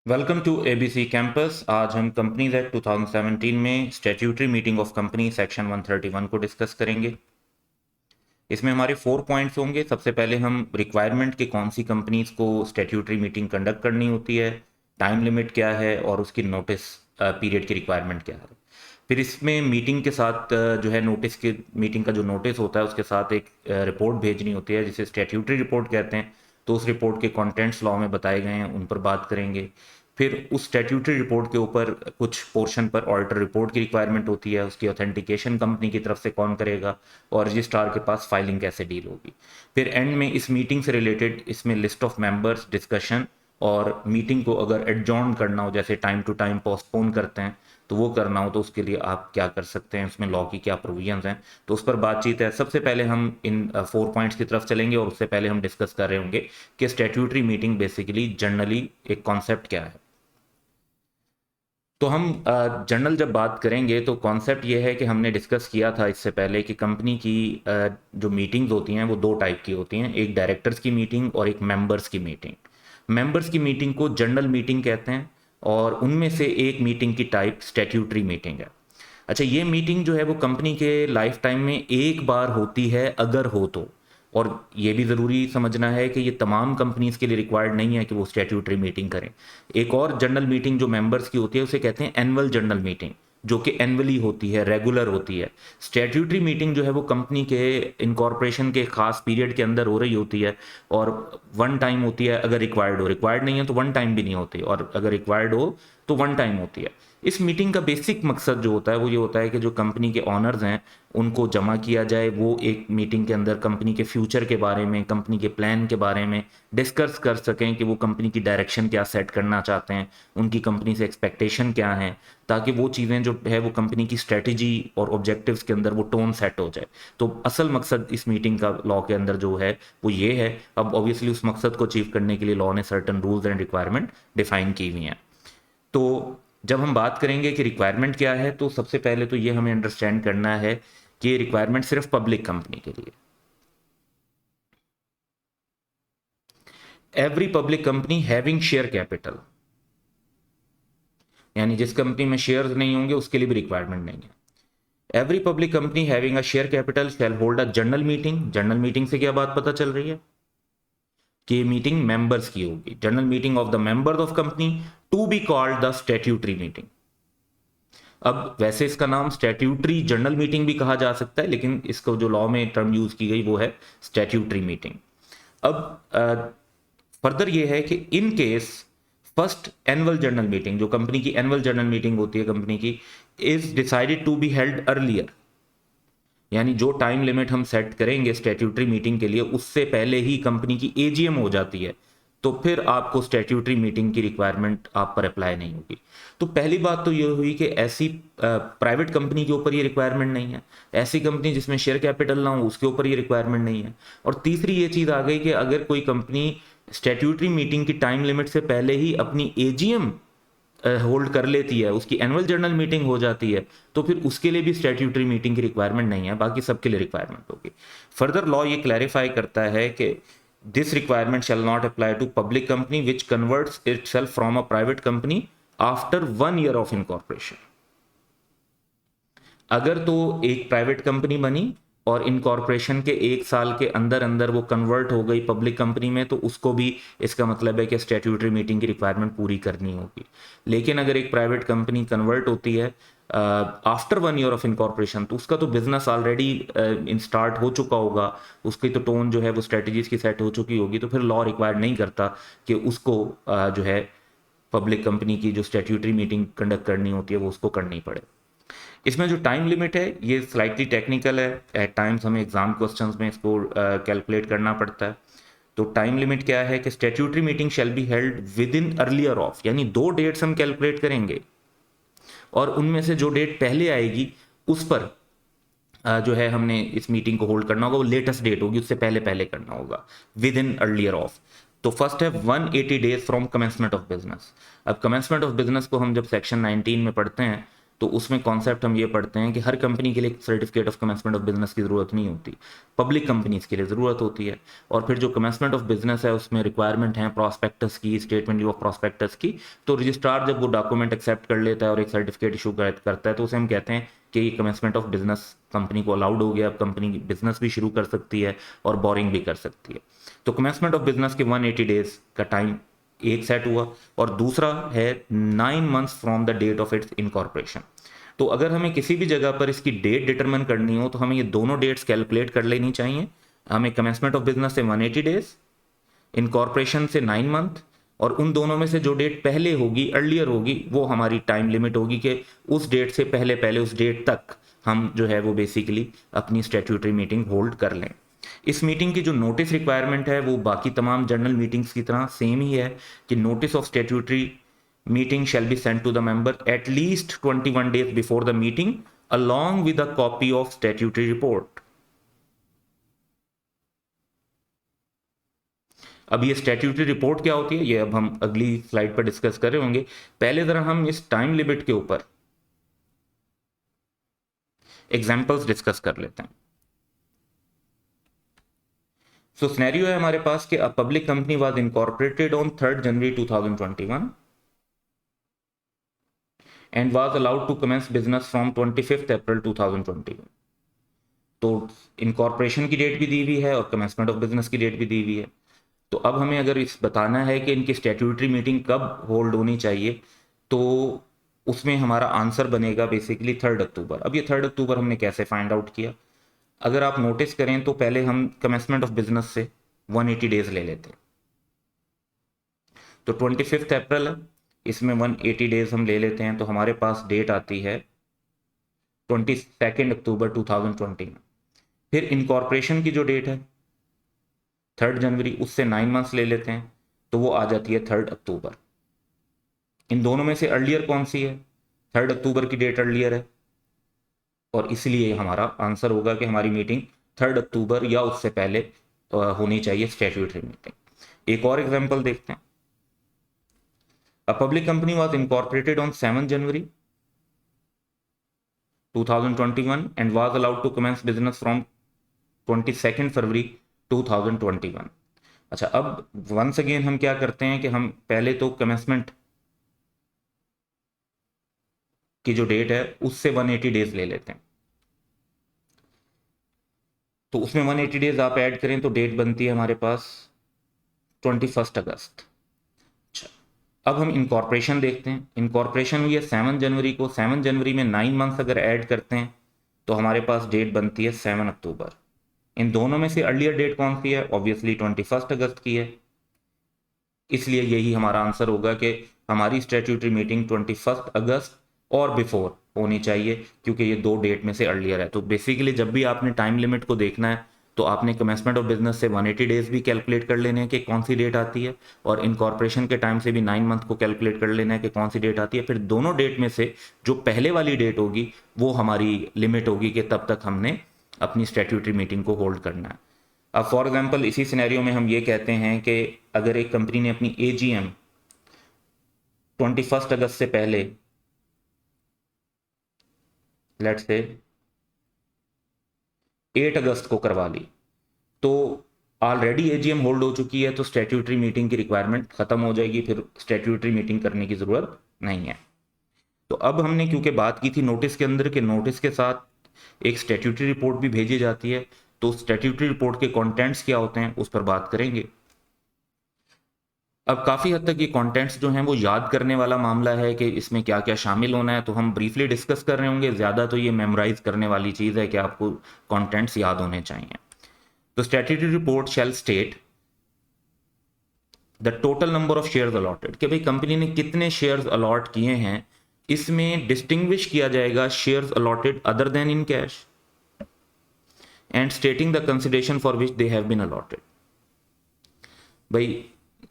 Welcome to ABC campus. आज हम companies act 2017 में statutory meeting of company section 131 को डिस्कस करेंगे। इसमें हमारे 4 पॉइंट्स होंगे। सबसे पहले हम रिक्वायरमेंट कि कौन सी कंपनीज को स्टैट्यूटरी मीटिंग कंडक्ट करनी होती है, टाइम लिमिट क्या है और उसकी नोटिस पीरियड की रिक्वायरमेंट क्या है। फिर इसमें मीटिंग के साथ जो है नोटिस के मीटिंग का जो नोटिस होता है उसके साथ एक रिपोर्ट भेजनी होती है जिसे स्टैट्यूटरी रिपोर्ट कहते हैं। तो उस रिपोर्ट के कंटेंट्स लॉ में बताए गए हैं, उन पर बात करेंगे। फिर उस स्टैट्यूटरी रिपोर्ट के ऊपर कुछ पोर्शन पर ऑडिटर रिपोर्ट की रिक्वायरमेंट होती है, उसकी ऑथेंटिकेशन कंपनी की तरफ से कौन करेगा और रजिस्ट्रार के पास फाइलिंग कैसे डील होगी। फिर एंड में इस मीटिंग से रिलेटेड इसमें लिस्ट ऑफ मेंबर्स, डिस्कशन और मीटिंग को अगर एडजॉर्न करना हो, जैसे टाइम टू टाइम पोस्टपोन करते हैं तो वो करना हो तो उसके लिए आप क्या कर सकते हैं, उसमें लॉ की क्या प्रोविजंस हैं, तो उस पर बातचीत है। सबसे पहले हम इन 4 पॉइंट्स की तरफ चलेंगे और उससे पहले हम डिस्कस कर रहे होंगे कि स्टैट्यूटरी मीटिंग बेसिकली जनरली एक कॉन्सेप्ट क्या है। तो हम जनरल जब बात करेंगे तो कॉन्सेप्ट ये है कि हमने डिस्कस किया था इससे पहले कि कंपनी की जो मीटिंग्स होती हैं वो दो टाइप की होती हैं, एक डायरेक्टर्स की मीटिंग और एक मेंबर्स की मीटिंग। मेंबर्स की मीटिंग को जनरल मीटिंग कहते हैं और उनमें से एक मीटिंग की टाइप स्टैट्यूटरी मीटिंग है। अच्छा, ये मीटिंग जो है वो कंपनी के लाइफ टाइम में एक बार होती है अगर हो तो। और ये भी ज़रूरी समझना है कि ये तमाम कंपनीज के लिए रिक्वायर्ड नहीं है कि वो स्टैट्यूटरी मीटिंग करें। एक और जनरल मीटिंग जो मेंबर्स की होती है उसे कहते हैं एनुअल जनरल मीटिंग, जो कि एनुअली होती है, रेगुलर होती है। स्टैट्यूटरी मीटिंग जो है वो कंपनी के इनकॉर्पोरेशन के खास पीरियड के अंदर हो रही होती है और वन टाइम होती है अगर रिक्वायर्ड हो, रिक्वायर्ड नहीं है तो वन टाइम भी नहीं होती, और अगर रिक्वायर्ड हो तो वन टाइम होती है। इस मीटिंग का बेसिक मकसद जो होता है वो ये होता है कि जो कंपनी के ऑनर्स हैं उनको जमा किया जाए। वो एक मीटिंग के अंदर कंपनी के फ्यूचर के बारे में, कंपनी के प्लान के बारे में डिस्कस कर सकें कि वो कंपनी की डायरेक्शन क्या सेट करना चाहते हैं, उनकी कंपनी से एक्सपेक्टेशन क्या है, ताकि वो चीज़ें जो है वो कंपनी की स्ट्रेटजी और ऑब्जेक्टिव्स के अंदर वो टोन सेट हो जाए। तो असल मकसद इस मीटिंग का लॉ के अंदर जो है वो ये है। अब ऑब्वियसली उस मकसद को अचीव करने के लिए लॉ ने certain rules and requirement define की हुई हैं। तो जब हम बात करेंगे कि रिक्वायरमेंट क्या है तो सबसे पहले तो ये हमें अंडरस्टैंड करना है कि रिक्वायरमेंट सिर्फ पब्लिक कंपनी के लिए। Every public company having share capital, यानी जिस कंपनी में शेयर्स नहीं होंगे उसके लिए भी रिक्वायरमेंट नहीं है। Every public company having a share capital shall hold a general meeting. General meeting से क्या बात पता चल रही है कि मीटिंग मेंबर्स की होगी। General meeting of the members of company to be called the statutory meeting. अब वैसे इसका नाम स्टैट्यूटरी जनरल मीटिंग भी कहा जा सकता है, लेकिन इसको जो लॉ में टर्म यूज की गई वो है स्टैट्यूटरी मीटिंग। अब फर्दर ये है कि in case first annual general meeting, जो कंपनी की एनुअल जनरल मीटिंग होती है कंपनी की, is decided to be held earlier, यानी जो टाइम लिमिट हम सेट करेंगे स्टैट्यूटरी मीटिंग के लिए उससे पहले ही कंपनी की एजीएम हो जाती है, तो फिर आपको स्टैट्यूटरी मीटिंग की रिक्वायरमेंट आप पर अप्लाई नहीं होगी। तो पहली बात तो ये हुई कि ऐसी प्राइवेट कंपनी के ऊपर ये रिक्वायरमेंट नहीं है, ऐसी कंपनी जिसमें शेयर कैपिटल ना हो उसके ऊपर ये रिक्वायरमेंट नहीं है। और तीसरी ये चीज़ आ गई कि अगर कोई कंपनी स्टैट्यूटरी मीटिंग की टाइम लिमिट से पहले ही अपनी एजीएम होल्ड कर लेती है, उसकी एनुअल जनरल मीटिंग हो जाती है, तो फिर उसके लिए भी स्टैट्यूटरी मीटिंग की रिक्वायरमेंट नहीं है, बाकी सबके लिए रिक्वायरमेंट होगी। फर्दर लॉ ये क्लैरिफाई करता है कि this requirement shall not apply to public company which converts itself from a private company after 1 year of incorporation. अगर तो एक प्राइवेट कंपनी बनी और इनकॉर्पोरेशन के 1 साल के अंदर अंदर वो कन्वर्ट हो गई पब्लिक कंपनी में, तो उसको भी इसका मतलब है कि स्टैट्यूटरी मीटिंग की रिक्वायरमेंट पूरी करनी होगी। लेकिन अगर एक प्राइवेट कंपनी कन्वर्ट होती है आफ्टर 1 ईयर ऑफ इनकॉर्पोरेशन, तो उसका तो बिजनेस ऑलरेडी इन स्टार्ट हो चुका होगा, उसकी तो टोन जो है वो स्ट्रेटजीज की सेट हो चुकी होगी, तो फिर लॉ रिक्वायर नहीं करता कि उसको जो है पब्लिक कंपनी की जो स्टैट्यूटरी मीटिंग कंडक्ट करनी होती है वो उसको करनी पड़े। इसमें जो टाइम लिमिट है ये स्लाइटली टेक्निकल है, एट टाइम्स हमें एग्जाम क्वेश्चंस में इसको कैलकुलेट करना पड़ता है। तो टाइम लिमिट क्या है कि statutory meeting shall be held with in earlier of, यानी दो डेट्स हम कैलकुलेट करेंगे और उनमें से जो डेट पहले आएगी उस पर जो है हमने इस मीटिंग को होल्ड करना होगा, वो लेटेस्ट डेट होगी, उससे पहले पहले करना होगा, विद इन अर्लियर ऑफ। तो फर्स्ट है 180 days from commencement of business. अब कमेंसमेंट ऑफ बिजनेस को हम जब सेक्शन 19 में पढ़ते हैं तो उसमें कॉन्सेप्ट हम ये पढ़ते हैं कि हर कंपनी के लिए certificate of commencement of business की ज़रूरत नहीं होती, पब्लिक कंपनीज के लिए ज़रूरत होती है। और फिर जो कमेंसमेंट ऑफ बिजनेस है उसमें रिक्वायरमेंट है प्रॉस्पेक्टस की, स्टेटमेंट ऑफ प्रॉस्पेक्टस की। तो रजिस्ट्रार जब वो डॉक्यूमेंट एक्सेप्ट कर लेता है और एक सर्टिफिकेट इशू करता है तो उसे हम कहते हैं कि ये कमेंसमेंट ऑफ बिजनेस कंपनी को अलाउड हो गया, अब कंपनी बिजनेस भी शुरू कर सकती है और बोरिंग भी कर सकती है। तो कमेंसमेंट ऑफ बिजनेस के 180 डेज का टाइम एक सेट हुआ, और दूसरा है 9 months from the date of its incorporation. तो अगर हमें किसी भी जगह पर इसकी डेट डिटरमिन करनी हो तो हमें ये दोनों डेट्स कैलकुलेट कर लेनी चाहिए। हमें कमेंसमेंट ऑफ बिजनेस से 180 डेज, इनकॉर्पोरेशन से 9 मंथ, और उन दोनों में से जो डेट पहले होगी, अर्लियर होगी, वो हमारी टाइम लिमिट होगी कि उस डेट से पहले पहले उस डेट तक हम जो है वो बेसिकली अपनी स्टैट्यूटरी मीटिंग होल्ड कर लें। इस मीटिंग की जो नोटिस रिक्वायरमेंट है वो बाकी तमाम जनरल मीटिंग्स की तरह सेम ही है कि notice of statutory meeting shall be sent to the member at least 21 days before the meeting along with a copy of statutory report। अब ये स्टैट्यूटरी रिपोर्ट क्या होती है ये अब हम अगली स्लाइड पर डिस्कस कर रहे होंगे। पहले जरा हम इस टाइम लिमिट के ऊपर एग्जांपल्स डिस्कस कर लेते हैं। सो सिनेरियो है हमारे पास कि a public company was incorporated on 3rd January 2021 and was allowed to commence business from 25th April 2021। तो इनकॉर्पोरेशन की डेट भी दी हुई है और कमेंसमेंट ऑफ बिजनेस की डेट भी दी हुई है। तो अब हमें अगर इस बताना है कि इनकी स्टैट्यूटरी मीटिंग कब होल्ड होनी चाहिए, तो उसमें हमारा आंसर बनेगा बेसिकली 3rd अक्टूबर। अब ये 3rd अक्टूबर हमने कैसे फाइंड आउट किया? अगर आप नोटिस करें तो पहले हम कमेंसमेंट ऑफ बिजनेस से 180 डेज ले लेते हैं। तो 25 अप्रैल है, इसमें 180 डेज हम ले लेते हैं, तो हमारे पास डेट आती है 22 अक्टूबर 2020 में। फिर इनकॉर्पोरेशन की जो डेट है 3rd जनवरी, उससे 9 मंथ्स ले लेते हैं, तो वो आ जाती है 3rd अक्टूबर। इन दोनों में से अर्लियर कौन सी है? 3rd अक्टूबर की डेट अर्लियर है, और इसलिए हमारा आंसर होगा कि हमारी मीटिंग 3rd अक्टूबर या उससे पहले होनी चाहिए स्टैट्यूटरी मीटिंग। एक और एग्जांपल देखते हैं। A public company was incorporated on 7 January 2021 and was allowed to commence business from 22 फरवरी 2021। अच्छा, अब वंस अगेन हम क्या करते हैं कि हम पहले तो कमेंसमेंट की जो डेट है उससे 180 डेज ले लेते हैं। तो उसमें 180 डेज आप ऐड करें तो डेट बनती है हमारे पास 21 अगस्त। अच्छा, अब हम इनकॉर्पोरेशन देखते हैं। इनकॉर्पोरेशन हुई है 7 जनवरी को। 7 जनवरी में 9 मंथ्स अगर ऐड करते हैं तो हमारे पास डेट बनती है 7 अक्टूबर। इन दोनों में से अर्लियर डेट कौन सी है? ऑब्वियसली 21 अगस्त की है, इसलिए यही हमारा आंसर होगा कि हमारी स्टैट्यूटरी मीटिंग 21 अगस्त और बिफोर होनी चाहिए, क्योंकि ये दो डेट में से अर्लियर है। तो बेसिकली जब भी आपने टाइम लिमिट को देखना है तो आपने कमेंसमेंट ऑफ बिजनेस से 180 डेज भी कैलकुलेट कर लेने हैं कि कौन सी डेट आती है, और इनकॉर्पोरेशन के टाइम से भी 9 मंथ को कैलकुलेट कर लेना है कि कौन सी डेट आती है। फिर दोनों डेट में से जो पहले वाली डेट होगी वो हमारी लिमिट होगी कि तब तक हमने अपनी स्टैट्यूटरी मीटिंग को होल्ड करना है। अब फॉर एग्जांपल इसी सिनेरियो में हम ये कहते हैं कि अगर एक कंपनी ने अपनी एजीएम 21 अगस्त से पहले, लेट्स से 8 अगस्त को करवा ली, तो ऑलरेडी एजीएम होल्ड हो चुकी है, तो स्टैट्यूटरी मीटिंग की रिक्वायरमेंट खत्म हो जाएगी, फिर स्टैट्यूटरी मीटिंग करने की जरूरत नहीं है। तो अब हमने क्योंकि बात की थी नोटिस के अंदर कि नोटिस के साथ एक स्टैट्यूटरी रिपोर्ट भी भेजी जाती है, तो स्टैट्यूटरी रिपोर्ट के कंटेंट्स क्या होते हैं उस पर बात करेंगे। अब काफ़ी हद तक ये कंटेंट्स जो हैं वो याद करने वाला मामला है कि इसमें क्या क्या शामिल होना है, तो हम ब्रीफली डिस्कस कर रहे होंगे। ज़्यादा तो ये मेमोराइज करने वाली चीज़ है कि आपको कंटेंट्स याद होने चाहिए। तो statutory report shell state the total number of shares allotted, कि भाई कंपनी ने कितने शेयर्स अलॉट किए हैं। इसमें डिस्टिंग्विश किया जाएगा shares allotted other than in cash and stating the consideration for which they have been allotted. भाई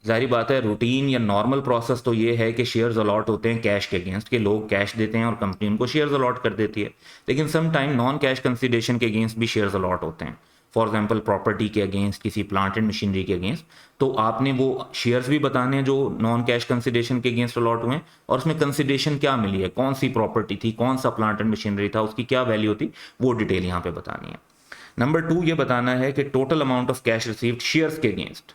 जारी बात है, रूटीन या नॉर्मल प्रोसेस तो ये है कि शेयर्स अलॉट होते हैं कैश के अगेंस्ट, के लोग कैश देते हैं और कंपनी उनको शेयर्स अलॉट कर देती है। लेकिन some time non cash consideration के अगेंस्ट भी शेयर्स अलॉट होते हैं। फॉर एग्जांपल प्रॉपर्टी के अगेंस्ट, किसी प्लांट एंड मशीनरी के अगेंस्ट, तो आपने वो शेयर्स भी बताने हैं जो नॉन कैश कंसिडरेशन के अगेंस्ट अलॉट हुए हैं, और उसमें कंसिडरेशन क्या मिली है, कौन सी प्रॉपर्टी थी, कौन सा प्लांट एंड मशीनरी था, उसकी क्या वैल्यू थी, वो डिटेल यहाँ पे बतानी है। नंबर 2 ये बताना है कि total amount of cash received shares के अगेंस्ट,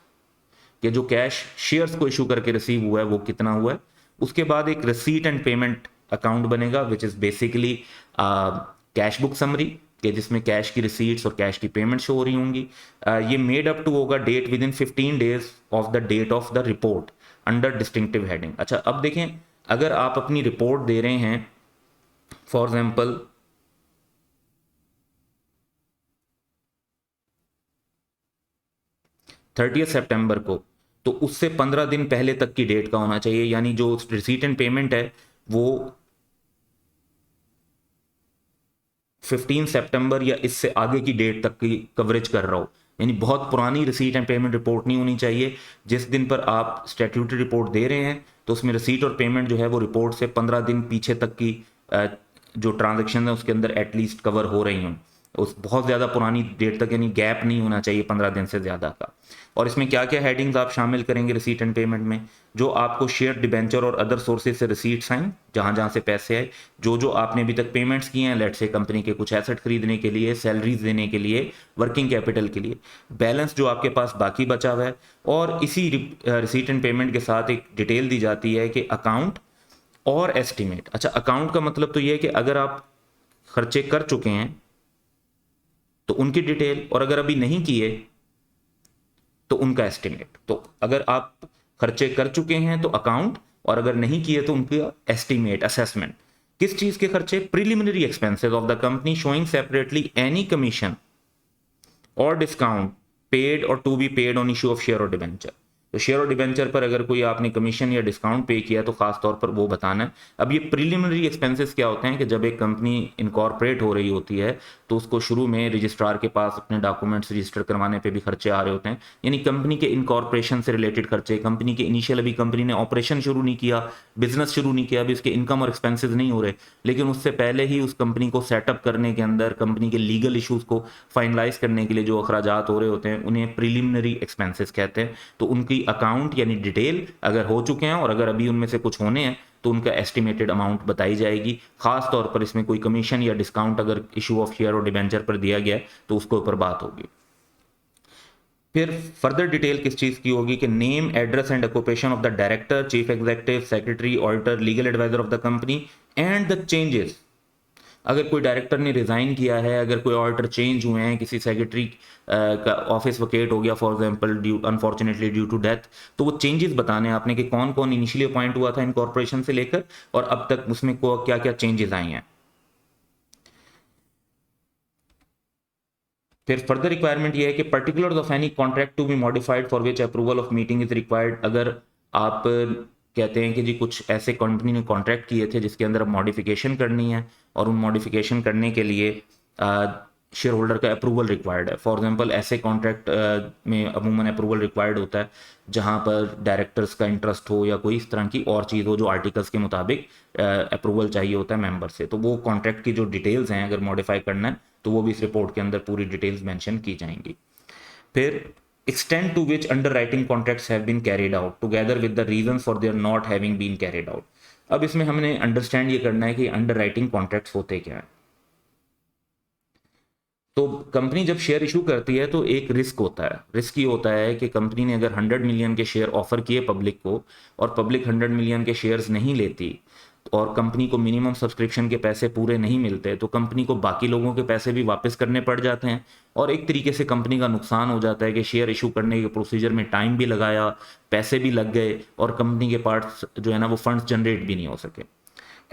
कि जो कैश शेयर्स को इशू करके रिसीव हुआ है वो कितना हुआ है। उसके बाद एक रिसीट एंड पेमेंट अकाउंट बनेगा which is basically cash book summary, कि जिसमें कैश की रिसीट्स और कैश की पेमेंट शो हो रही होंगी। ये मेड अप टू होगा date within 15 days of the date of the report under distinctive heading. अच्छा, अब देखें, अगर आप अपनी रिपोर्ट दे रहे हैं फॉर एग्जाम्पल 30 सितंबर को, तो उससे 15 दिन पहले तक की डेट का होना चाहिए, यानी जो रिसीट एंड पेमेंट है वो 15 सितंबर या इससे आगे की डेट तक की कवरेज कर रहा हो, यानी बहुत पुरानी रिसीट एंड पेमेंट रिपोर्ट नहीं होनी चाहिए। जिस दिन पर आप स्टैट्यूटरी रिपोर्ट दे रहे हैं तो उसमें रिसीट और पेमेंट जो है वो रिपोर्ट से 15 दिन पीछे तक की जो ट्रांजेक्शन है उसके अंदर एटलीस्ट कवर हो रही हों, उस बहुत ज़्यादा पुरानी डेट तक, यानी गैप नहीं होना चाहिए 15 दिन से ज़्यादा का। और इसमें क्या क्या हेडिंग्स आप शामिल करेंगे रिसीट एंड पेमेंट में, जो आपको शेयर, डिबेंचर और अदर सोर्सेज से रिसीट्स आए, जहाँ जहाँ से पैसे आए, जो आपने अभी तक पेमेंट्स किए हैं, लेट से कंपनी के कुछ एसेट खरीदने के लिए, सैलरीज देने के लिए, वर्किंग कैपिटल के लिए, बैलेंस जो आपके पास बाकी बचा हुआ है। और इसी रिसीट एंड पेमेंट के साथ एक डिटेल दी जाती है कि अकाउंट और एस्टिमेट। अच्छा, अकाउंट का मतलब तो ये है कि अगर आप खर्चे कर चुके हैं तो उनकी डिटेल, और अगर अभी नहीं किए तो उनका एस्टिमेट। तो अगर आप खर्चे कर चुके हैं तो अकाउंट, और अगर नहीं किए तो उनका एस्टिमेट, असेसमेंट। किस चीज के खर्चे? Preliminary expenses of the company showing separately any commission or discount paid or to be paid on issue of share और डिबेंचर। तो शेयर और डिबेंचर पर अगर कोई आपने कमीशन या डिस्काउंट पे किया तो खास तौर पर वो बताना है। अब ये प्रिलिमिनरी एक्सपेंसेस क्या होते हैं कि जब एक कंपनी इनकॉर्पोरेट हो रही होती है तो उसको शुरू में रजिस्ट्रार के पास अपने डॉक्यूमेंट्स रजिस्टर करवाने पे भी खर्चे आ रहे होते हैं, यानी कंपनी के इनकॉर्पोरेशन से रिलेटेड खर्चे, कंपनी के इनिशियल, अभी कंपनी ने ऑपरेशन शुरू नहीं किया, बिजनेस शुरू नहीं किया, अभी उसके इनकम और एक्सपेंसेस नहीं हो रहे, लेकिन उससे पहले ही उस कंपनी को सेटअप करने के अंदर कंपनी के लीगल इश्यूज को फाइनलाइज करने के लिए जो अखराजात हो रहे होते हैं उन्हें प्रिलिमिनरी एक्सपेंसेस कहते हैं। तो उनकी अकाउंट यानी डिटेल अगर हो चुके हैं और अगर अभी उनमें से कुछ होने हैं तो उनका एस्टिमेटेड अमाउंट बताई जाएगी। खास तौर पर इसमें कोई कमीशन या डिस्काउंट अगर इशू ऑफ शेयर और डिबेंचर पर दिया गया है तो उसके ऊपर बात होगी। फिर फर्दर डिटेल किस चीज की होगी कि name, address and occupation of the director, chief executive, secretary, auditor, legal adviser of the company and the changes. अगर कोई डायरेक्टर ने रिजाइन किया है, अगर कोई ऑडिटर चेंज हुए हैं, किसी सेक्रेटरी का ऑफिस वकेट हो गया for example due unfortunately due to death, तो वो चेंजेस बताने हैं आपने कि कौन कौन इनिशियली अपॉइंट हुआ था इनकॉर्पोरेशन से लेकर और अब तक उसमें क्या क्या चेंजेस आए हैं। फिर फर्दर रिक्वायरमेंट ये है कि particulars of any contract to be modified for which approval of meeting is required. अगर आप कहते हैं कि जी कुछ ऐसे कंपनी ने कॉन्ट्रैक्ट किए थे जिसके अंदर मॉडिफिकेशन करनी है और उन मॉडिफिकेशन करने के लिए शेयर होल्डर का अप्रूवल रिक्वायर्ड है। फॉर एग्जांपल ऐसे कॉन्ट्रैक्ट में अमूमन अप्रूवल रिक्वायर्ड होता है जहां पर डायरेक्टर्स का इंटरेस्ट हो या कोई इस तरह की और चीज़ हो जो आर्टिकल्स के मुताबिक अप्रूवल चाहिए होता है मेंबर से। तो वो कॉन्ट्रैक्ट की जो डिटेल्स हैं अगर मॉडिफाई करना है तो वो भी इस रिपोर्ट के अंदर पूरी डिटेल्स मेंशन की जाएंगी। फिर extent to which underwriting contracts have been carried out together with the reasons for their not having been carried out। अब इसमें हमने अंडरस्टैंड ये करना है कि अंडरराइटिंग कॉन्ट्रैक्ट्स होते क्या है। तो कंपनी जब शेयर इशू करती है तो एक रिस्क होता है। रिस्क ये होता है कि कंपनी ने अगर 100 मिलियन के शेयर ऑफर किए पब्लिक को और पब्लिक 100 मिलियन के शेयर्स नहीं लेती और कंपनी को मिनिमम सब्सक्रिप्शन के पैसे पूरे नहीं मिलते तो कंपनी को बाकी लोगों के पैसे भी वापस करने पड़ जाते हैं और एक तरीके से कंपनी का नुकसान हो जाता है कि शेयर इशू करने के प्रोसीजर में टाइम भी लगाया, पैसे भी लग गए और कंपनी के पार्ट्स जो है ना वो फंड्स जनरेट भी नहीं हो सके।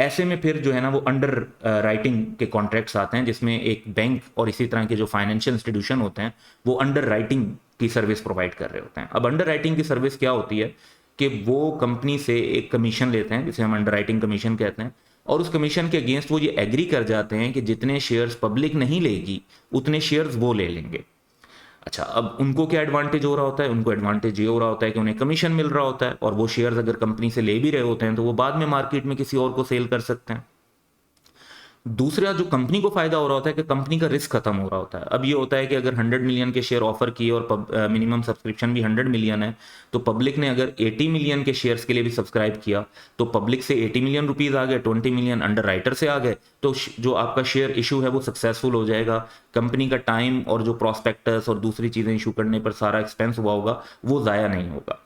ऐसे में फिर जो है ना वो अंडर राइटिंग के कॉन्ट्रैक्ट्स आते हैं जिसमें एक बैंक और इसी तरह के जो फाइनेंशियल इंस्टीट्यूशन होते हैं वो अंडर राइटिंग की सर्विस प्रोवाइड कर रहे होते हैं। अब अंडर राइटिंग की सर्विस क्या होती है कि वो कंपनी से एक कमीशन लेते हैं जिसे हम अंडर राइटिंग कमीशन कहते हैं और उस कमीशन के अगेंस्ट वो ये एग्री कर जाते हैं कि जितने शेयर्स पब्लिक नहीं लेगी उतने शेयर्स वो ले लेंगे। अच्छा, अब उनको क्या एडवांटेज हो रहा होता है? उनको एडवांटेज ये हो रहा होता है कि उन्हें कमीशन मिल रहा होता है और वो शेयर्स अगर कंपनी से ले भी रहे होते हैं तो वो बाद में मार्केट में किसी और को सेल कर सकते हैं। दूसरा जो कंपनी को फायदा हो रहा होता है कि कंपनी का रिस्क खत्म हो रहा होता है। अब ये होता है कि अगर 100 मिलियन के शेयर ऑफर किए और मिनिमम सब्सक्रिप्शन भी 100 मिलियन है, तो पब्लिक ने अगर 80 मिलियन के शेयर्स के लिए भी सब्सक्राइब किया तो पब्लिक से 80 मिलियन रुपीज आ गए, 20 मिलियन अंडर राइटर से आ गए, तो जो आपका शेयर इशू है वो सक्सेसफुल हो जाएगा। कंपनी का टाइम और जो प्रोस्पेक्टस और दूसरी चीजें इशू करने पर सारा एक्सपेंस हुआ होगा वो ज़ाया नहीं होगा।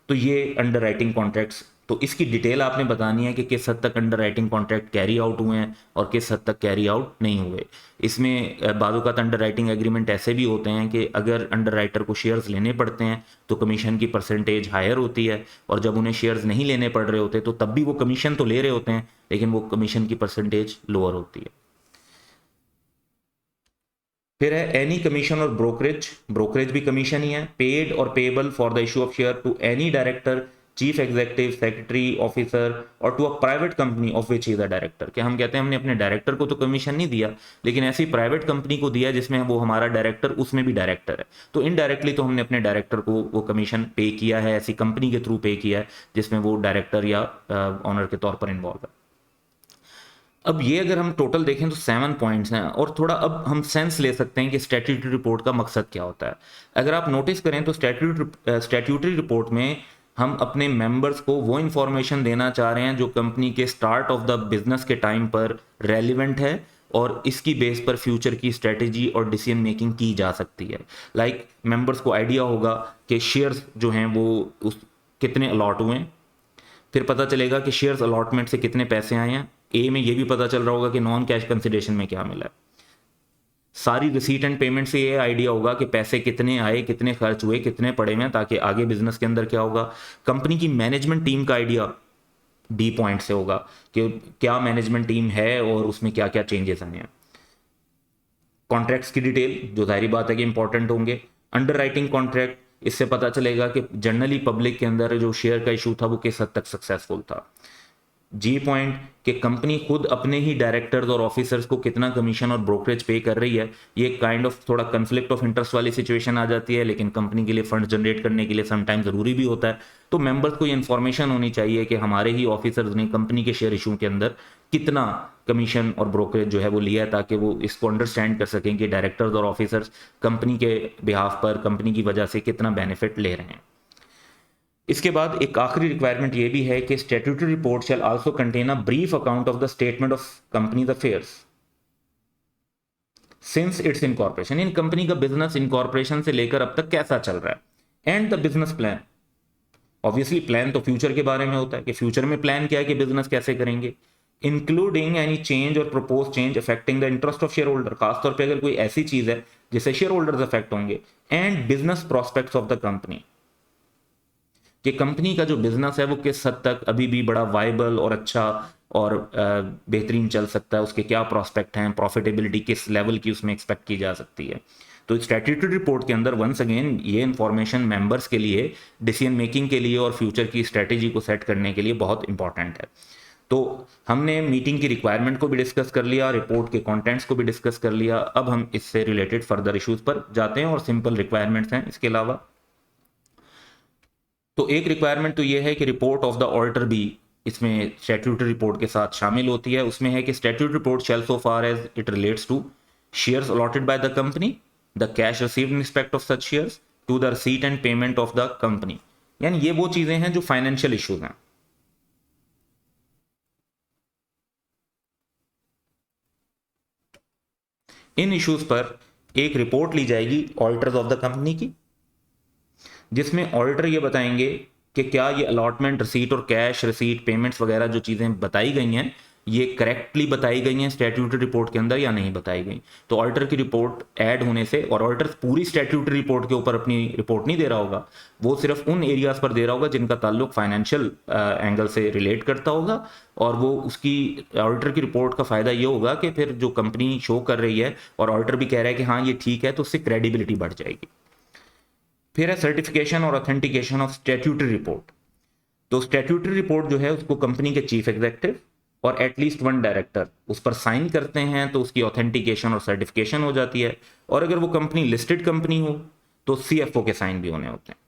तो ये अंडर राइटिंग कॉन्ट्रैक्ट्स, तो इसकी डिटेल आपने बतानी है कि किस हद तक under writing contract carry out हुए हैं और किस हद तक कैरी आउट नहीं हुए। इसमें बाज़ अंडर राइटिंग एग्रीमेंट ऐसे भी होते हैं कि अगर अंडर राइटर को शेयर्स लेने पड़ते हैं तो कमीशन की परसेंटेज हायर होती है, और जब उन्हें शेयर्स नहीं लेने पड़ रहे होते तो तब भी वो कमीशन तो ले रहे होते हैं लेकिन वो कमीशन की परसेंटेज लोअर होती है। फिर है एनी कमीशन और ब्रोकरेज, ब्रोकरेज भी कमीशन ही है। पेड और payable for the issue of share to any director, chief executive, secretary, officer और to a private company of which is a director. क्या हम कहते हैं हमने अपने डायरेक्टर को तो कमीशन नहीं दिया, लेकिन ऐसी प्राइवेट कंपनी को दिया जिसमें वो हमारा डायरेक्टर उसमें भी डायरेक्टर है, तो इनडायरेक्टली तो हमने अपने डायरेक्टर को वो कमीशन पे किया है, ऐसी कंपनी के थ्रू पे किया है जिसमें वो डायरेक्टर या ऑनर के तौर पर इन्वॉल्व है। अब ये अगर हम टोटल देखें तो 7 पॉइंट्स हैं, और थोड़ा अब हम सेंस ले सकते हैं कि स्टैट्यूटरी रिपोर्ट का मकसद क्या होता है। अगर आप नोटिस करें तो स्टैट्यूटरी रिपोर्ट में हम अपने मेंबर्स को वो इंफॉर्मेशन देना चाह रहे हैं जो कंपनी के स्टार्ट ऑफ द बिजनेस के टाइम पर रेलिवेंट है और इसकी बेस पर फ्यूचर की स्ट्रेटेजी और डिसीजन मेकिंग की जा सकती है। लाइक मेंबर्स को आइडिया होगा कि शेयर्स जो हैं वो उस कितने अलॉट हुए हैं, फिर पता चलेगा कि शेयर्स अलॉटमेंट से कितने पैसे आए हैं, ए में ये भी पता चल रहा होगा कि नॉन कैश कंसिडरेशन में क्या मिला है। सारी रिसीट एंड पेमेंट से ये आइडिया होगा कि पैसे कितने आए, कितने खर्च हुए, कितने पड़े हैं, ताकि आगे बिजनेस के अंदर क्या होगा। कंपनी की मैनेजमेंट टीम का आइडिया डी पॉइंट से होगा कि क्या मैनेजमेंट टीम है और उसमें क्या क्या चेंजेस आए हैं। कॉन्ट्रैक्ट्स की डिटेल जो जाहिर बात है कि इंपॉर्टेंट होंगे। अंडर राइटिंग कॉन्ट्रैक्ट, इससे पता चलेगा कि जनरली पब्लिक के अंदर जो शेयर का इशू था वो किस हद तक सक्सेसफुल था। जी पॉइंट कि कंपनी खुद अपने ही डायरेक्टर्स और ऑफिसर्स को कितना कमीशन और ब्रोकरेज पे कर रही है। ये काइंड ऑफ थोड़ा कन्फ्लिक्ट ऑफ इंटरेस्ट वाली सिचुएशन आ जाती है, लेकिन कंपनी के लिए फंड जनरेट करने के लिए समटाइम ज़रूरी भी होता है। तो मेंबर्स को ये इन्फॉर्मेशन होनी चाहिए कि हमारे ही ऑफिसर्स ने कंपनी के शेयर इशू के अंदर कितना कमीशन और ब्रोकरेज जो है वो लिया है, ताकि वो इसको अंडरस्टैंड कर सकें कि डायरेक्टर्स और ऑफिसर्स कंपनी के बिहाफ पर कंपनी की वजह से कितना बेनिफिट ले रहे हैं। इसके बाद एक आखिरी रिक्वायरमेंट ये भी है कि statutory report shell also contain a brief account of the statement of companies affairs since it's incorporation. In company का बिजनेस इनकॉर्पोरेशन से लेकर अब तक कैसा चल रहा है, and the business plan. Obviously plan तो फ्यूचर के बारे में होता है कि फ्यूचर में प्लान क्या है कि बिजनेस कैसे करेंगे, इंक्लूडिंग एनी चेंज और propose change affecting the interest of share holder. खासतौर पर अगर कोई ऐसी चीज है जिससे शेयर होल्डर्स अफेक्ट होंगे, and business prospects of the company, कि कंपनी का जो बिजनेस है वो किस हद तक अभी भी बड़ा वाइबल और अच्छा और बेहतरीन चल सकता है, उसके क्या प्रोस्पेक्ट हैं, प्रॉफिटेबिलिटी किस लेवल की उसमें एक्सपेक्ट की जा सकती है। तो स्टैट्यूटरी रिपोर्ट के अंदर वंस अगेन ये इंफॉर्मेशन मेंबर्स के लिए डिसीजन मेकिंग के लिए और फ्यूचर की स्ट्रेटेजी को सेट करने के लिए बहुत इंपॉर्टेंट है। तो हमने मीटिंग की रिक्वायरमेंट को भी डिस्कस कर लिया, रिपोर्ट के कंटेंट्स को भी डिस्कस कर लिया। अब हम इससे रिलेटेड फर्दर इश्यूज पर जाते हैं और सिंपल रिक्वायरमेंट्स हैं इसके अलावा। तो एक रिक्वायरमेंट तो ये है कि रिपोर्ट ऑफ द ऑडिटर भी इसमें स्टैट्यूटरी रिपोर्ट के साथ शामिल होती है। उसमें है कि statutory report shall so far as it relates to shares allotted by the company, the cash received in respect of such shares, to the receipt and payment of the company. यानी ये वो चीजें हैं जो फाइनेंशियल इश्यूज हैं। इन issues पर एक report ली जाएगी ऑडिटर्स ऑफ द कंपनी की, जिसमें ऑडिटर ये बताएंगे कि क्या ये अलॉटमेंट, रिसीट और कैश रिसीट, पेमेंट्स वगैरह जो चीज़ें बताई गई हैं ये करेक्टली बताई गई हैं स्टैट्यूटरी रिपोर्ट के अंदर या नहीं बताई गई। तो ऑडिटर की रिपोर्ट ऐड होने से, और ऑडिटर पूरी स्टैट्यूटरी रिपोर्ट के ऊपर अपनी रिपोर्ट नहीं दे रहा होगा, वो सिर्फ उन एरियाज पर दे रहा होगा जिनका ताल्लुक फाइनेंशियल एंगल से रिलेट करता होगा। और वो उसकी ऑडिटर की रिपोर्ट का फ़ायदा ये होगा कि फिर जो कंपनी शो कर रही है और ऑडिटर भी कह रहा है कि हाँ ये ठीक है, तो उससे क्रेडिबिलिटी बढ़ जाएगी। फिर है सर्टिफिकेशन और ऑथेंटिकेशन ऑफ स्टैट्यूटरी रिपोर्ट। तो स्टैट्यूटरी रिपोर्ट जो है उसको कंपनी के चीफ एग्जीक्यूटिव और एटलीस्ट वन डायरेक्टर उस पर साइन करते हैं, तो उसकी ऑथेंटिकेशन और सर्टिफिकेशन हो जाती है। और अगर वो कंपनी लिस्टेड कंपनी हो तो सीएफओ के साइन भी होने होते हैं।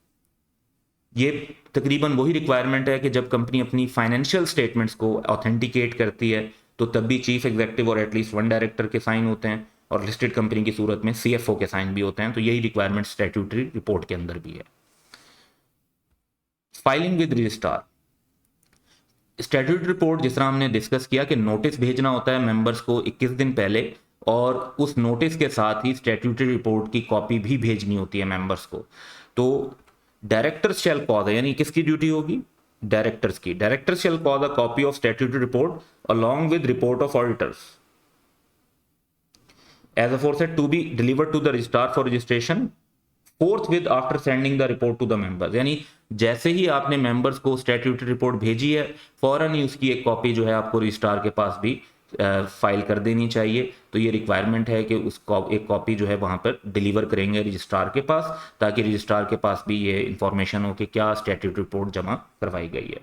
ये तकरीबन वही रिक्वायरमेंट है कि जब कंपनी अपनी फाइनेंशियल स्टेटमेंट्स को ऑथेंटिकेट करती है तो तब भी चीफ एग्जीक्यूटिव और एटलीस्ट वन डायरेक्टर के साइन होते हैं, और लिस्टेड कंपनी की सूरत में सीएफओ के साइन भी होते हैं। तो यही रिक्वायरमेंट स्टैट्यूटरी रिपोर्ट के अंदर भी है। Filing with registrar, statutory report जिस तरह हमने डिस्कस किया कि नोटिस भेजना होता है मेंबर्स को 21 दिन पहले, और उस नोटिस के साथ ही स्टैट्यूटरी रिपोर्ट की कॉपी भी भेजनी होती है मेंबर्स को। तो डायरेक्टर्स शैल कॉज है, यानी किसकी ड्यूटी होगी? डायरेक्टर्स की। Directors shall cause a copy of statutory report along with report of auditors as aforesaid to be delivered to the registrar for registration forthwith after sending the report to the members। यानी जैसे ही आपने members को statutory report भेजी है, फौरन ही उसकी एक copy जो है आपको रजिस्ट्रार के पास भी फाइल कर देनी चाहिए। तो ये रिक्वायरमेंट है कि उसको एक कॉपी जो है वहां पर डिलीवर करेंगे रजिस्ट्रार के पास, ताकि रजिस्ट्रार के पास भी ये इंफॉर्मेशन हो कि क्या स्टैट्यूटरी रिपोर्ट जमा करवाई गई है।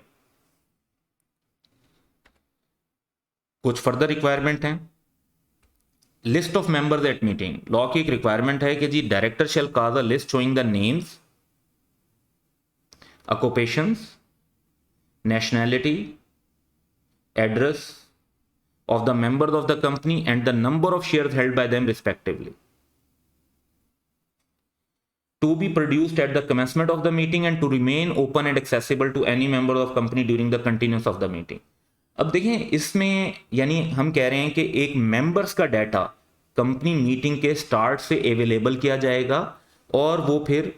कुछ फर्दर रिक्वायरमेंट हैं। List of members at meeting, law की एक रिक्वायरमेंट है कि जी director shall cause a list showing the names, occupations, nationality, address of the members of the company and the number of shares held by them respectively, to be produced at the commencement of the meeting and to remain open and accessible to any member of company during the continuance of the meeting। अब देखें इसमें, यानी हम कह रहे हैं कि एक मेंबर्स का डाटा कंपनी मीटिंग के स्टार्ट से अवेलेबल किया जाएगा, और वो फिर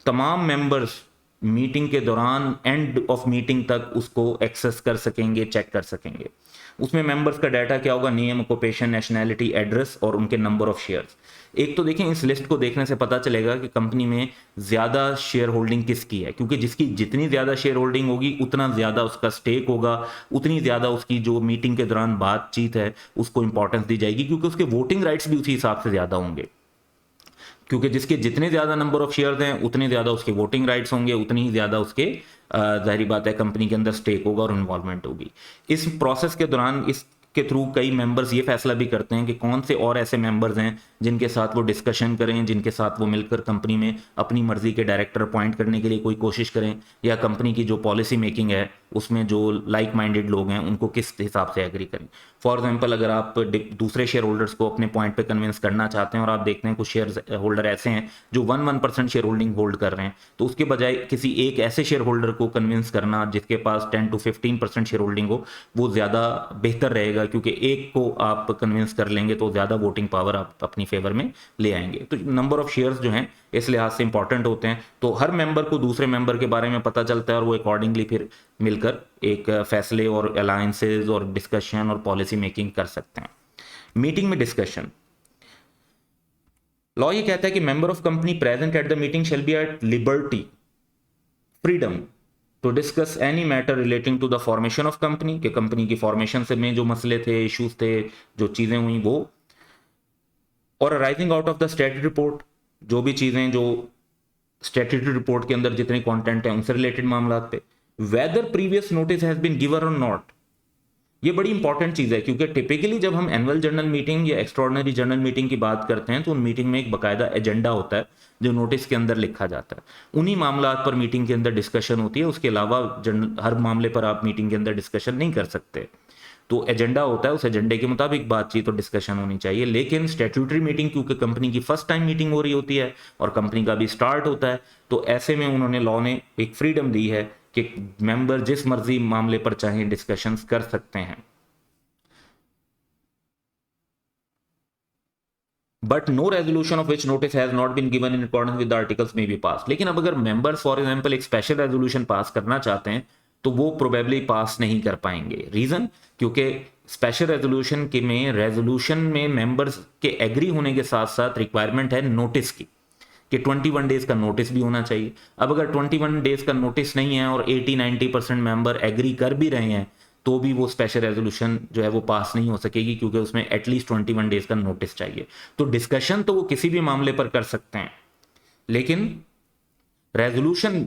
तमाम मेंबर्स मीटिंग के दौरान एंड ऑफ मीटिंग तक उसको एक्सेस कर सकेंगे, चेक कर सकेंगे। उसमें मेंबर्स का डाटा क्या होगा? नेम, ऑक्यूपेशन, नेशनैलिटी, एड्रेस और उनके नंबर ऑफ शेयर्स। एक तो देखें इस लिस्ट को देखने से पता चलेगा कि कंपनी में ज़्यादा शेयर होल्डिंग किसकी है, क्योंकि जिसकी जितनी ज़्यादा शेयर होल्डिंग होगी उतना ज़्यादा उसका स्टेक होगा, उतनी ज़्यादा उसकी जो मीटिंग के दौरान बातचीत है उसको इंपॉर्टेंस दी जाएगी, क्योंकि उसके वोटिंग राइट्स भी उसी हिसाब से ज़्यादा होंगे। क्योंकि जिसके जितने ज़्यादा नंबर ऑफ शेयर्स हैं उतने ज़्यादा उसके वोटिंग राइट्स होंगे, उतनी ही ज़्यादा उसके जाहिर बात है कंपनी के अंदर स्टेक होगा और इन्वॉल्वमेंट होगी। इस प्रोसेस के दौरान इसके थ्रू कई मेंबर्स ये फैसला भी करते हैं कि कौन से और ऐसे मेंबर्स हैं जिनके साथ वो डिस्कशन करें, जिनके साथ वो मिलकर कंपनी में अपनी मर्जी के डायरेक्टर अपॉइंट करने के लिए कोई कोशिश करें, या कंपनी की जो पॉलिसी मेकिंग है उसमें जो लाइक माइंडेड लोग हैं उनको किस हिसाब से एग्री करें। फॉर एग्जांपल, अगर आप दूसरे शेयर होल्डर्स को अपने पॉइंट पे कन्विंस करना चाहते हैं और आप देखते हैं कुछ शेयर होल्डर ऐसे हैं जो 1% शेयर होल्डिंग होल्ड कर रहे हैं, तो उसके बजाय किसी एक ऐसे शेयर होल्डर को कन्विंस करना जिसके पास 10 to 15% शेयर होल्डिंग हो, वो ज़्यादा बेहतर रहेगा, क्योंकि एक को आप कन्विंस कर लेंगे तो ज़्यादा वोटिंग पावर आप अपनी फेवर में ले आएंगे। तो नंबर ऑफ शेयर्स जो हैं इस लिहाज से इंपॉर्टेंट होते हैं। तो हर मेंबर को दूसरे मेंबर के बारे में पता चलता है और वो अकॉर्डिंगली फिर मिलकर एक फैसले और अलायंसेज और डिस्कशन और पॉलिसी मेकिंग कर सकते हैं। मीटिंग में डिस्कशन, लॉ ये कहता है कि member of company present at the meeting shall be at liberty, freedom to discuss any matter relating to the formation of company, के कंपनी की फॉर्मेशन से में जो मसले थे, इश्यूज थे, जो चीजें हुई वो, और arising out of the statutory report, जो भी चीजें जो स्टैट्यूटरी रिपोर्ट के अंदर जितने कंटेंट है उनसे रिलेटेड मामला पे, whether previous notice has been given or not. ये बड़ी इंपॉर्टेंट चीज है, क्योंकि टिपिकली जब हम एनुअल जनरल मीटिंग या एक्स्ट्राऑर्डिनरी जनरल मीटिंग की बात करते हैं तो उन मीटिंग में एक बकायदा एजेंडा होता है जो नोटिस के अंदर लिखा जाता है, उन्हीं मामला पर मीटिंग के अंदर डिस्कशन होती है। उसके अलावा हर मामले पर आप मीटिंग के अंदर डिस्कशन नहीं कर सकते। तो एजेंडा होता है, उस एजेंडे के मुताबिक बातचीत और डिस्कशन होनी चाहिए। लेकिन स्टैट्यूटरी मीटिंग क्योंकि कंपनी की फर्स्ट टाइम मीटिंग हो रही होती है और कंपनी का भी स्टार्ट होता है, तो ऐसे में उन्होंने लॉ ने एक फ्रीडम दी है कि मेंबर जिस मर्जी मामले पर चाहे डिस्कशंस कर सकते हैं। But no resolution of which notice has not been given in accordance with the articles may be pass. लेकिन अब अगर मेंबर्स फॉर एग्जांपल एक स्पेशल रेजोल्यूशन पास करना चाहते हैं तो वो प्रोबेबली पास नहीं कर पाएंगे। रीजन, क्योंकि स्पेशल रेजोल्यूशन के में रेजोल्यूशन में मेंबर्स के एग्री होने के साथ साथ रिक्वायरमेंट है नोटिस की, कि 21 डेज का नोटिस भी होना चाहिए। अब अगर 21 डेज का नोटिस नहीं है और 80-90% मेंबर एग्री कर भी रहे हैं तो भी वो स्पेशल रेजोल्यूशन जो है वो पास नहीं हो सकेगी, क्योंकि उसमें एटलीस्ट 21 डेज का नोटिस चाहिए। तो डिस्कशन तो वो किसी भी मामले पर कर सकते हैं, लेकिन रेजोल्यूशन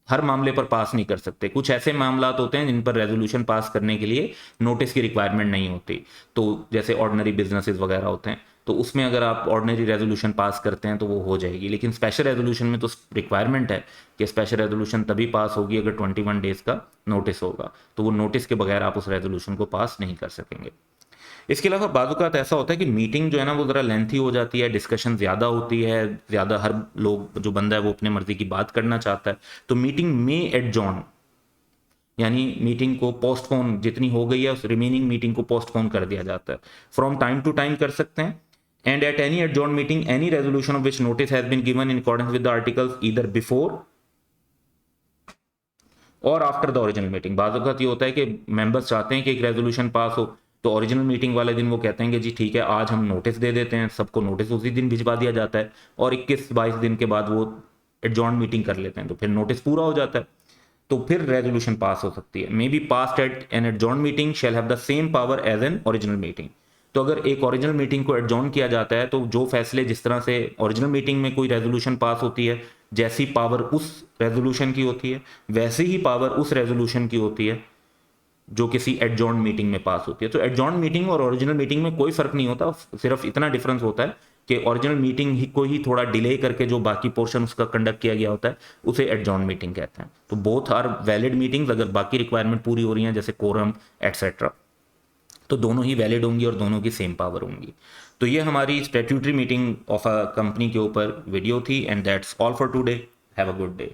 हर मामले पर पास नहीं कर सकते। कुछ ऐसे मामला होते हैं जिन पर रेजोल्यूशन पास करने के लिए नोटिस की रिक्वायरमेंट नहीं होती, तो जैसे ऑर्डिनरी बिजनेसेस वगैरह होते हैं, तो उसमें अगर आप ऑर्डिनरी रेजोल्यूशन पास करते हैं तो वो हो जाएगी। लेकिन स्पेशल रेजोल्यूशन में तो रिक्वायरमेंट है कि स्पेशल रेजोल्यूशन तभी पास होगी अगर 21 डेज का नोटिस होगा, तो वो नोटिस के बगैर आप उस रेजोल्यूशन को पास नहीं कर सकेंगे। इसके अलावा बाज़ ऐसा होता है कि मीटिंग जो है ना वो ज़रा लेंथी हो जाती है, डिस्कशन ज़्यादा होती है, ज़्यादा हर लोग जो बंदा है वो अपने मर्जी की बात करना चाहता है, तो मीटिंग में एडजॉर्न यानी मीटिंग को पोस्टपोन, जितनी हो गई है उस रिमेनिंग मीटिंग को पोस्टपोन कर दिया जाता है। फ्रॉम टाइम टू टाइम कर सकते हैं। And at any adjourn meeting any resolution of which notice has been given in accordance with the articles either before or after the original meeting. बाज़ वक़्त ये होता है कि मेंबर्स चाहते हैं कि एक रेजोल्यूशन पास हो, तो ओरिजिनल मीटिंग वाले दिन वो कहते हैं कि जी ठीक है आज हम नोटिस दे देते हैं, सबको नोटिस उसी दिन भिजवा दिया जाता है और 21-22 दिन के बाद वो एडजॉर्न मीटिंग कर लेते हैं, तो फिर नोटिस पूरा हो जाता है, तो फिर रेजोल्यूशन पास हो सकती है। May be passed at an adjourn meeting shall have the same power as an original meeting. तो अगर एक ओरिजिनल मीटिंग को एडजॉर्न किया जाता है तो जो फैसले जिस तरह से ओरिजिनल मीटिंग में कोई रेजोल्यूशन पास होती है, जैसी पावर उस रेजोल्यूशन की होती है वैसी ही पावर उस रेजोल्यूशन की होती है जो किसी एडजॉर्न मीटिंग में पास होती है। तो एडजॉर्न मीटिंग और ओरिजिनल मीटिंग में कोई फर्क नहीं होता, सिर्फ इतना डिफरेंस होता है कि ओरिजिनल मीटिंग ही को ही थोड़ा डिले करके जो बाकी पोर्शन उसका कंडक्ट किया गया होता है उसे एडजॉर्न मीटिंग कहते हैं। तो बोथ आर वैलिड मीटिंग्स, अगर बाकी रिक्वायरमेंट पूरी हो रही हैं जैसे कोरम एटसेट्रा, तो दोनों ही वैलिड होंगी और दोनों की सेम पावर होंगी। तो ये हमारी statutory meeting of a company के ऊपर वीडियो थी, and that's all for today. Have a good day.